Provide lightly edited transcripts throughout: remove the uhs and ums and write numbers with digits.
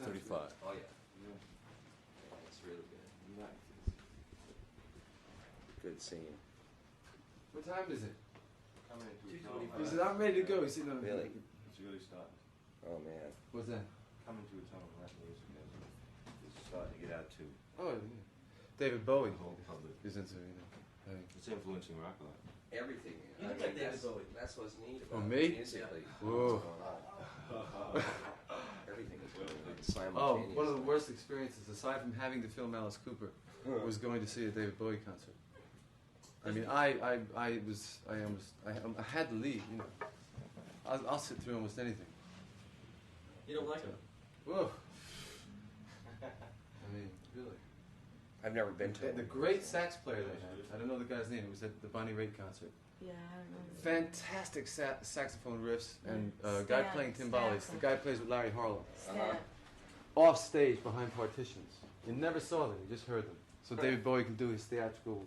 35. Oh yeah. It's really good. Nice. Good scene. What time is it? Coming into its own. He said, I'm ready to go. He said, no. Really? It's really starting. Oh man. What's that? Coming to its own. That music is starting to get out too. Oh, yeah. David Bowie The whole public. is into, I think. It's influencing rock a lot. Everything. You look like David Bowie. That's what's neat about Oh, me? musically. Whoa. What's going on. Everything is going on Oh, simultaneously. one of the worst experiences, aside from having to film Alice Cooper, was going to see a David Bowie concert. I mean, I had to leave. You know, I'll sit through almost anything. You don't like him? Whoa. I mean, really. I've never been to The it. great sax player they had, I don't know the guy's name, it was at the Bonnie Raitt concert. Yeah, I don't know. Fantastic saxophone riffs, and Stan- guy playing timbales. Stan- The guy plays with Larry Harlow. Stan. Off stage behind partitions. You never saw them, you just heard them. So David Bowie can do his theatrical,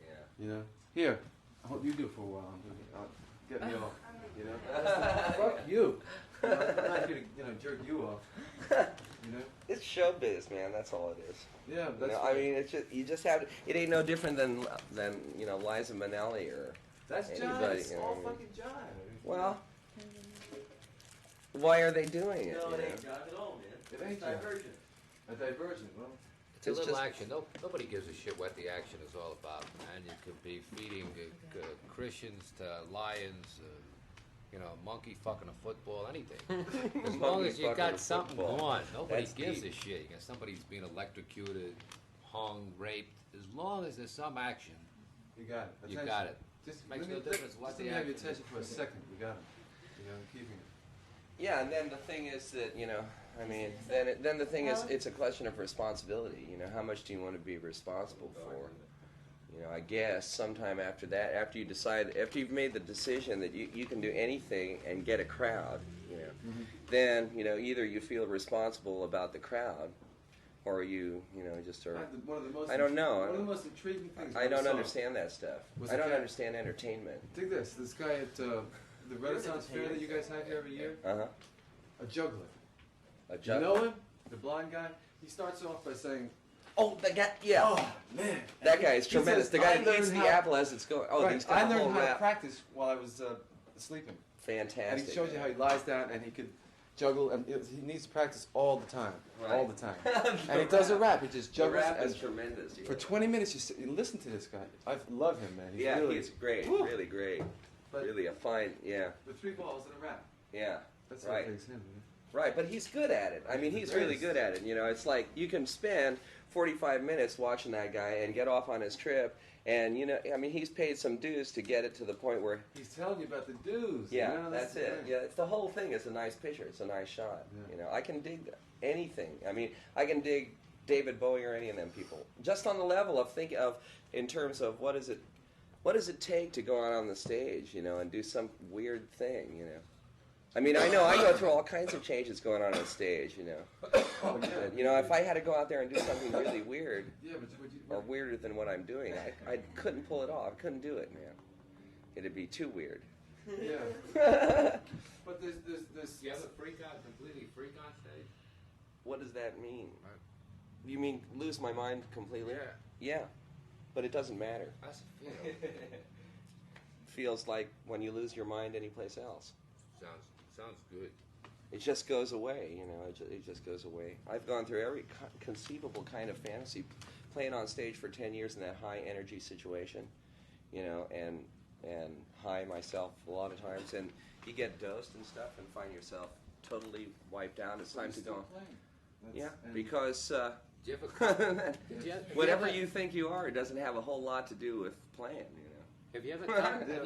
Yeah. you know. Here, I hope you do for a while. Get me off, you know. Fuck you. I'm not here to, jerk you off. You know. It's showbiz, man. That's all it is. Yeah, You that's. know, I mean, it's just you just have to. It ain't no different than Liza Minnelli or That's jive. anybody. It's You know all what I mean? fucking jive. Well, why are they doing it? No, you it know? ain't jive at all, man. It ain't It's diversion. A diversion. Well, It's a It's little just- action. Nobody gives a shit what the action is all about, man. You could be feeding Christians to lions, monkey fucking a football, anything. As long Monkey as you fucking got a something football. going, nobody That's gives deep. a shit. You got somebody's being electrocuted, hung, raped. As long as there's some action, you got it. you Attention. got it. Just Makes let no me- difference what just the let me have your action attention is. for a second. You got it. Keeping it. Yeah, and then the thing is that then the thing is it's a question of responsibility. You know, how much do you want to be responsible for? You know, I guess sometime after that, after you've made the decision that you can do anything and get a crowd, then either you feel responsible about the crowd, or you just are. One of the most I don't know. One of the most intriguing things. I don't saw understand that stuff. was I don't the cat- understand entertainment. Dig this. This guy at the Renaissance Fair that you guys have here every year, a juggler. A You know him? The blind guy. He starts off by saying, Oh, the guy. Yeah. "Oh man, That guy is He tremendous. says, The guy "I that eats learned the how-" apple as it's going. Oh, Right. he's got I a whole learned how to rap. practice while I was sleeping. Fantastic. And he shows you how he lies down and he could juggle, and he needs to practice all the time, Right. all the time. And he does a rap. He just The juggles rap is and tremendous. Yeah. for 20 minutes. You listen to this guy. I love him, man. He's Yeah, really, he's great. Woo! Really great. But Really a fine. Yeah. with 3 balls and a rap. Yeah. That's what Right. makes him. Man. Right, but he's good at it. I mean, he's really good at it. You know, it's like you can spend 45 minutes watching that guy and get off on his trip, and I mean, he's paid some dues to get it to the point where. He's telling you about the dues. Yeah, you know, that's the it. thing. Yeah, it's the whole thing is a nice picture. It's a nice shot. Yeah. I can dig anything. I mean, I can dig David Bowie or any of them people. Just on the level of in terms of what does it take to go out on the stage, and do some weird thing, I mean, I know I go through all kinds of changes going on stage, Oh, yeah. if I had to go out there and do something really weird Yeah, but would you, or weirder than what I'm doing, I couldn't pull it off. I couldn't do it, man. It'd be too weird. yeah. But there's Do you ever completely freak on stage? What does that mean? You mean lose my mind completely? Yeah. Yeah, but it doesn't matter. That's a feeling. Feels like when you lose your mind anyplace else. Sounds good. It just goes away, it just goes away. I've gone through every conceivable kind of fantasy, playing on stage for 10 years in that high energy situation, and high myself a lot of times, and you get dosed and stuff and find yourself totally wiped out. It's time to go. Yeah, because Did you ever did you, have whatever you, ever, you think you are, it doesn't have a whole lot to do with playing, have you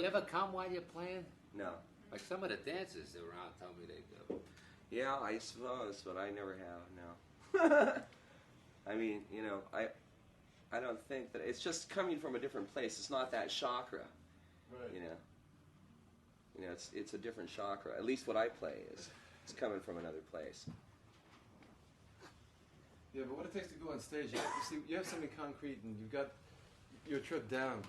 ever come while you're playing? No. Like some of the dancers around tell me they do. Yeah, I suppose, but I never have, no. I mean, I don't think that it's just coming from a different place. It's not that chakra, Right. It's a different chakra. At least what I play is it's coming from another place. Yeah, but what it takes to go on stage, you have something concrete, and you've got your trip down.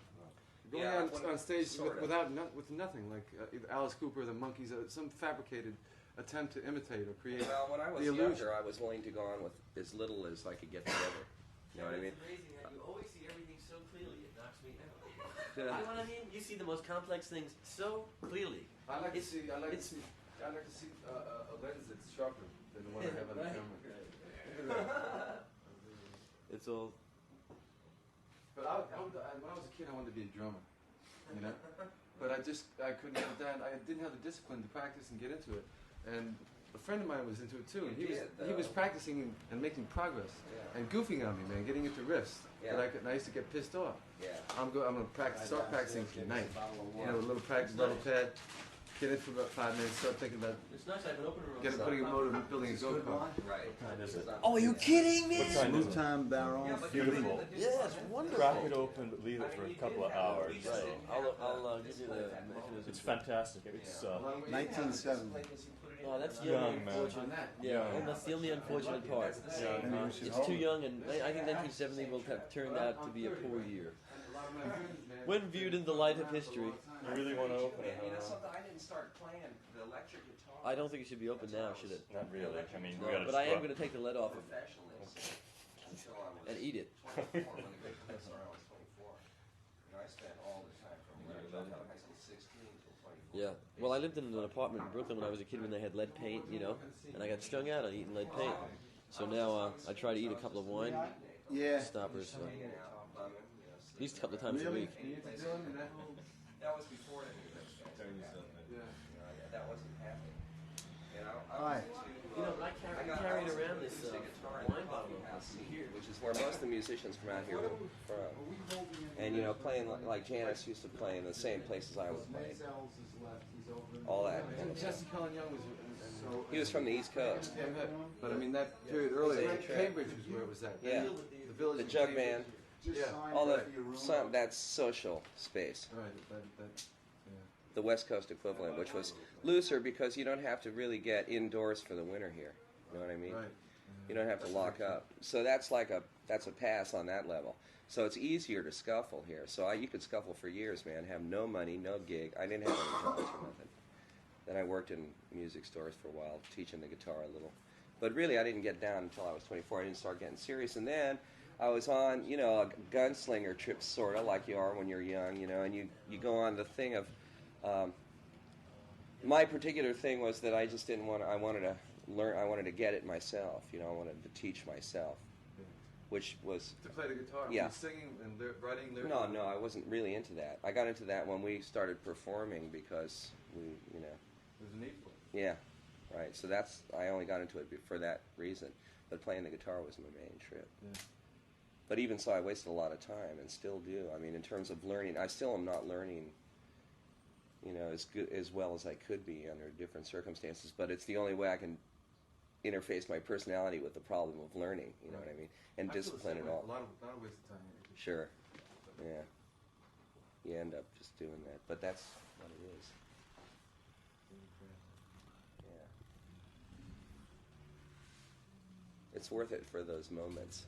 Going on stage sort of. with nothing, like either Alice Cooper, the Monkees, some fabricated attempt to imitate or create Well, when I was the illusion. younger, I was willing to go on with as little as I could get together. You know what I mean? It's amazing how you always see everything so clearly. It knocks me out. You know what I mean? You see the most complex things so clearly. I like to It's- see. I like to it's- see. I like to see a lens that's sharper than the one I have on the Right. camera. It's all. But when I was a kid, I wanted to be a drummer. You know. But I couldn't get down. I didn't have the discipline to practice and get into it. And a friend of mine was into it too, and You he did, was though. practicing and making progress Yeah. and goofing on me, man, getting into riffs. Yeah. And I used to get pissed off. Yeah. I'm gonna start practicing tonight. You know, a little practice, Nice. level pad. Get in for about 5 minutes. Start thinking about It's nice. I have an open room. putting a motor, building a go kart. Right. kind is it? Oh, are you kidding me? Smooth time barrel. Yeah, but Beautiful. Yeah, it's wonderful. Crack it open, but leave it for a couple of hours. Right. I'll give you the mechanism. It's fantastic. It's 1970. Oh, that's the Young, only man. unfortunate. Yeah, Young. and that's the only unfortunate part. Maybe we should It's hold too it. young, and I think 1970 will have turned out to be a poor year. A lot of my friends, man, When viewed in the light of history, You really want to open it? You know huh? something? I didn't start playing the electric guitar. I don't think it should be open now, should it? Not really. I mean, we No, gotta. but I am scrub. going to take the lid off it Professionally until I was and eat it. 24. When the big place around, I was 24. You know, I spent all the time from when I dropped out of high school 16 till 24. Yeah. Well, I lived in an apartment in Brooklyn when I was a kid when they had lead paint, you know, and I got strung out on eating lead paint. So now I try to eat a couple of wine Yeah. stoppers, Hanging out, bumming, you know, at least a couple of times a Really? week. you need to do it, and that- That was before any of those things. yeah. That wasn't happening. You know, Hi. You know, I carried around this wine bottle here, which is where most of the musicians from out here were from. And you know, playing like Janice used to play in the same places I was playing. All that. And Jesse Cullen Young was. He was from the East Coast. Yeah, but I mean that period earlier, Same trip. Cambridge was where it was at. Yeah. The village. The of jug Cambridge. band, Yeah. all that's social space. Right. That, yeah. The West Coast equivalent, which was looser because you don't have to really get indoors for the winter here. You know what I mean? Right. You don't have to lock up. So that's a pass on that level. So it's easier to scuffle here. So you could scuffle for years, man. Have no money, no gig. I didn't have any jobs or nothing. Then I worked in music stores for a while, teaching the guitar a little. But really, I didn't get down until I was 24. I didn't start getting serious. And then I was on, you know, a gunslinger trip, sort of like you are when you're young, you know, and you go on the thing of, my particular thing was that I just didn't want to, I wanted to learn, I wanted to get it myself, you know, I wanted to teach myself, which was, To play the guitar. Yeah. Singing and writing lyrics. no, I wasn't really into that. I got into that when we started performing because we, you know, There's a need for it. yeah, right. So I only got into it for that reason. But playing the guitar was my main trip. Yeah. But even so, I wasted a lot of time and still do. I mean, in terms of learning, I still am not learning, you know, as well as I could be under different circumstances. But it's the only way I can interface my personality with the problem of learning. You know what I mean? And I feel the discipline same and way. all. A lot of waste of time. Sure. Yeah. You end up just doing that, but that's what it is. Yeah. It's worth it for those moments.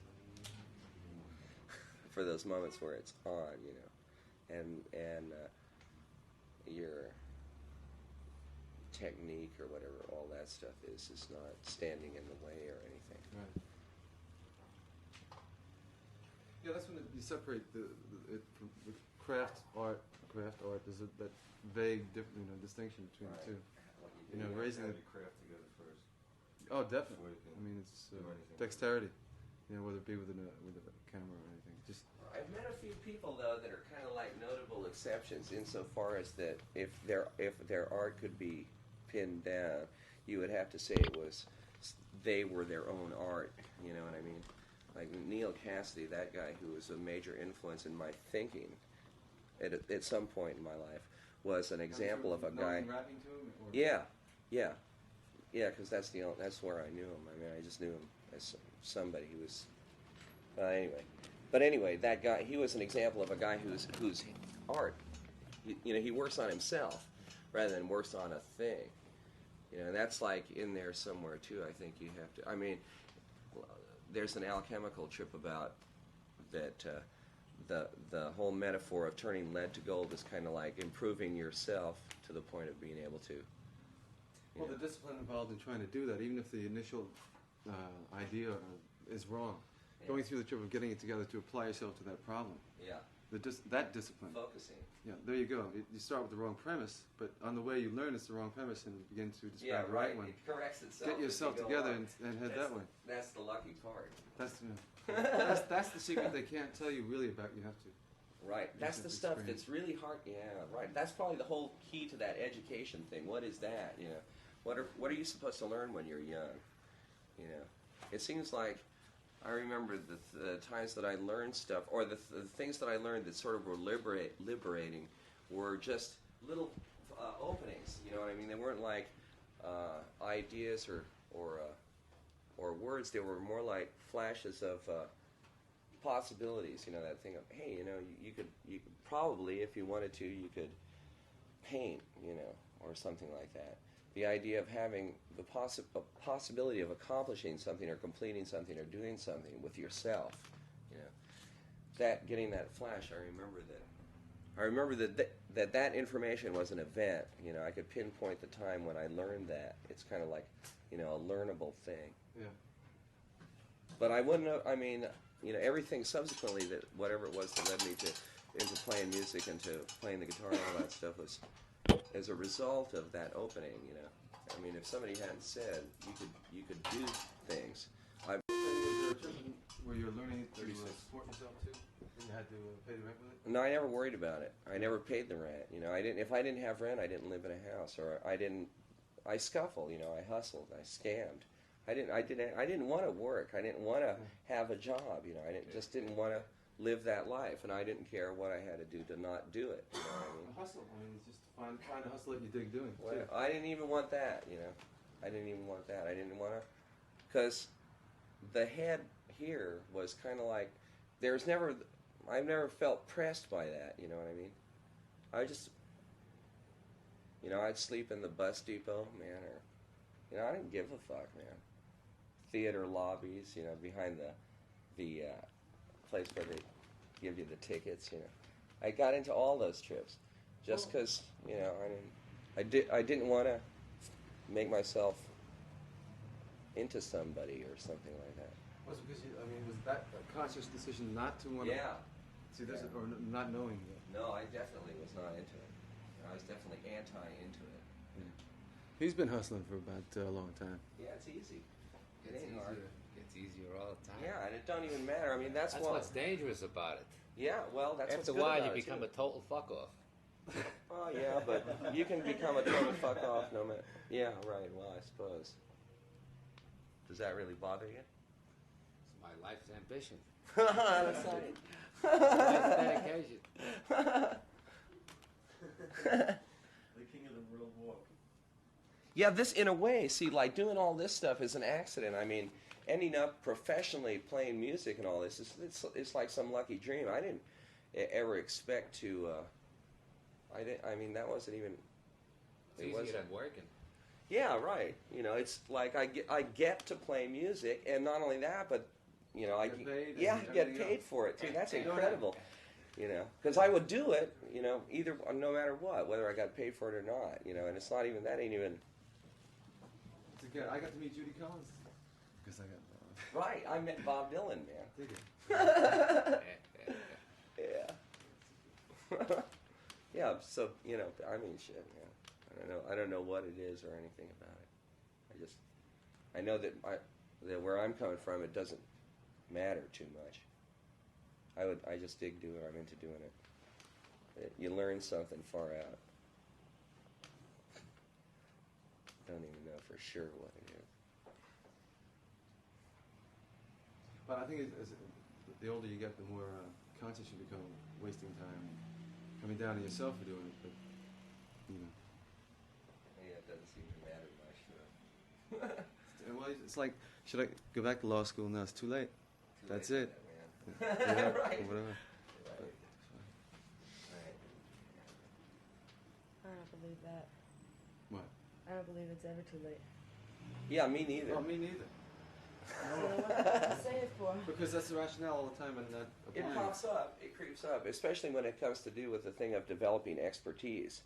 For those moments where it's on, you know, and your technique or whatever, all that stuff is not standing in the way or anything. Right. Yeah, that's when you separate it from with craft art. There's that vague, distinction between the two. You know, raising the it. craft together first. Oh, definitely. Before you can I mean, it's do anything. dexterity. You know, whether it be with a camera or anything. Just I've met a few people though that are kind of like notable exceptions insofar as that if their art could be pinned down, you would have to say they were their own art. You know what I mean? Like Neil Cassidy, that guy who was a major influence in my thinking at some point in my life, was an example of a guy. Rapping to him, or? Yeah, because that's where I knew him. I mean, I just knew him as somebody who was. But anyway, that guy, he was an example of a guy whose art, he works on himself rather than works on a thing. You know, and that's like in there somewhere too. I think you have to. I mean, there's an alchemical trip about that. The whole metaphor of turning lead to gold is kind of like improving yourself to the point of being able to Well, the discipline involved in trying to do that, even if the initial idea is wrong, Yeah. going through the trip of getting it together to apply yourself to that problem, Yeah. that discipline. Focusing. Yeah, there you go. You start with the wrong premise, but on the way you learn it's the wrong premise, and you begin to discover Yeah, the right. right one. It corrects itself. Get yourself as you go together along. and head That's that way. That's the lucky part. That's the secret they can't tell you really about. You have to. Right. That's have the to stuff experience. that's really hard. Yeah, right. That's probably the whole key to that education thing. What is that? You know, what are you supposed to learn when you're young? You know, it seems like I remember the times that I learned stuff, or the things that I learned that sort of were liberating, were just little openings. You know what I mean? They weren't like ideas or words. They were more like flashes of possibilities. You know, that thing of, hey, you know, you could probably, if you wanted to, you could paint, you know, or something like that. The idea of having the possibility of accomplishing something or completing something or doing something with yourself, you know, that getting that flash. I remember that information was an event. You know, I could pinpoint the time when I learned that. It's kind of like, you know, a learnable thing. Yeah. But I wouldn't have, I mean, you know, everything subsequently, that whatever it was that led me into playing music and to playing the guitar and all that stuff was as a result of that opening, you know. I mean, if somebody hadn't said you could do things. Was there a trip where you're learning to support yourself too? And you had to pay the rent with it? No, I never worried about it. I never paid the rent. You know, if I didn't have rent, I didn't live in a house, or I scuffled. You know, I hustled, I scammed. I didn't want to work. I didn't want to have a job. You know, just didn't want to live that life, and I didn't care what I had to do to not do it. You know what I mean? A hustle. I mean, it's just find a hustle that you dig doing. Well, too. I didn't even want that, you know. I didn't even want that. I didn't want to, because the head here was kind of like, I've never felt pressed by that, you know what I mean? I just, you know, I'd sleep in the bus depot, man, or, you know, I didn't give a fuck, man. Theater lobbies, you know, behind the place where they give you the tickets, you know. I got into all those trips just because, you know, I didn't want to make myself into somebody or something like that. Was it because was that a conscious decision not to want to? Yeah. See, this or not knowing that? No, I definitely was not into it. I was definitely into it. He's been hustling for about a long time. Yeah, it's easy. It Gets ain't hard. easier. Gets easier all the time. Yeah, and it don't even matter. I mean, that's what's dangerous about it. Yeah, well, that's After a what's good while, about you it, become too. a total fuck off. Oh, yeah, but you can become a total fuck off no matter. Yeah, right. Well, I suppose. Does that really bother you? It's my life's ambition. That's right. Life's dedication. The king of the world walk. Yeah, this, in a way, see, like, doing all this stuff is an accident. I mean, ending up professionally playing music and all this, it's like some lucky dream. I didn't ever expect to, I mean, that wasn't even... It's easier than working. Yeah, right. You know, it's like I get to play music, and not only that, but, you know, I Get paid get and everything paid else. for it, too. That's incredible. You know, because I would do it, you know, either, no matter what, whether I got paid for it or not, you know, and it's not even, that ain't even... I got to meet Judy Collins because I got. Right, I met Bob Dylan, man. Dig it. Yeah. Yeah, so, you know, I mean, shit, man. I don't know what it is or anything about it. I know that where I'm coming from, it doesn't matter too much. I just dig doing it. I'm into doing it. You learn something far out. Don't even know for sure what it is. But I think as the older you get, the more conscious you become, wasting time, coming down on yourself for doing it. But you know, Yeah, it doesn't seem to matter much. well, it's like, should I go back to law school now? It's too late. That's it. Man. Yeah, Right. or whatever. Right. Right. I don't believe that. What? I don't believe it's ever too late. Yeah, me neither. Well, me neither. So what to say it for? Because that's the rationale all the time, and not It applying pops up, it creeps up, especially when it comes to do with the thing of developing expertise.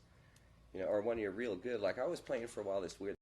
You know, or when you're real good. Like I was playing for a while this weird